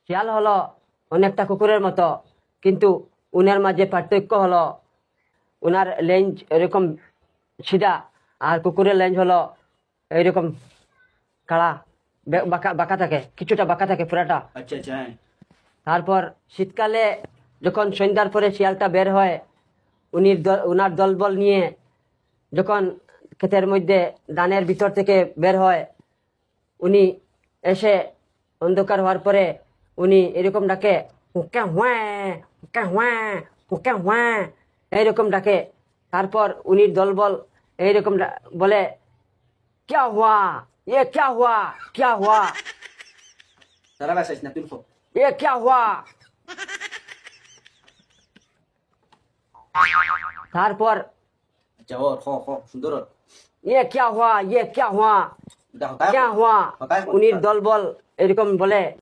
শিয়াল হলো অনেকটা কুকুরের মতো, কিন্তু উনার মাঝে পার্থক্য হলো উনার লেঞ্জ এরকম সিধা, আর কুকুরের লেঞ্জ হলো এইরকম কাড়া, বাঁকা বাঁকা থাকে, কিছুটা বাঁকা থাকে পুরাটা। আচ্ছা আচ্ছা, হ্যাঁ। তারপর শীতকালে যখন সন্ধ্যার পরে শিয়ালটা বের হয়, উনার দলবল নিয়ে যখন ক্ষেতের মধ্যে ধানের ভিতর থেকে বের হয়, উনি এসে অন্ধকার হওয়ার পরে উনি এরকম ডাকে, হুঁকা হুঁয়া, হুঁকা হুঁয়া, হুঁকা হুঁয়া, এইরকম ডাকে। তারপর উনি দলবল এইরকম বলে, ক্যা হুয়া, এ ক্যা হুয়া, ক্যা হুয়া, তারা বাসাইস না, তুই খো। এ ক্যা হুয়া। তারপর আচ্ছা, ওর খ খ সুন্দর ওর। ये क्या हुआ, ये क्या हुआ, দেখো, তাই क्या हुआ, তাই উনির দলবল এরকম বলে।